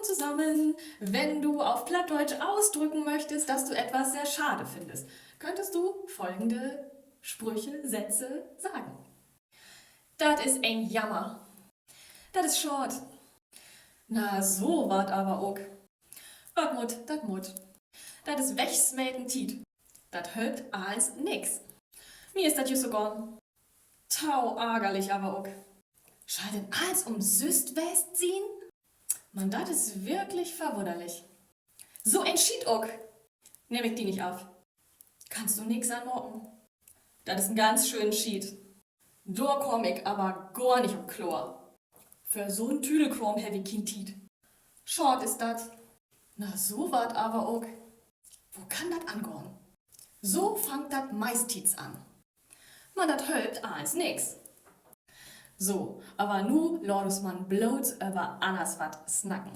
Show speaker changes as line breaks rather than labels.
nun zusammen, wenn du auf Plattdeutsch ausdrücken möchtest, dass du etwas sehr schade findest, könntest du folgende Sprüche, Sätze sagen. Das ist ein Jammer. Das ist short. Na, so wart aber ook. Dat mut. Dat is wegsmeten tiet. Dat hölpt als nix. Mir ist dat just so gorn. Tau ärgerlich aber ook. Schall denn als Süst West ziehen? Man, dat is wirklich verwunderlich. So entschied ook. Nehm ich die nicht auf. Kannst du nix anmorken. Dat is ein ganz schön Schied. Da komm ich aber gar nicht um Chlor. Für so'n Tüdelkrom hev ich kein Tiet. Short ist dat. Na, so wart aber ook. Wo kann dat angorn? So fangt dat meistens an. Man, dat hölpt als nix. So, aber nu lodus man bloß über anders wat snacken.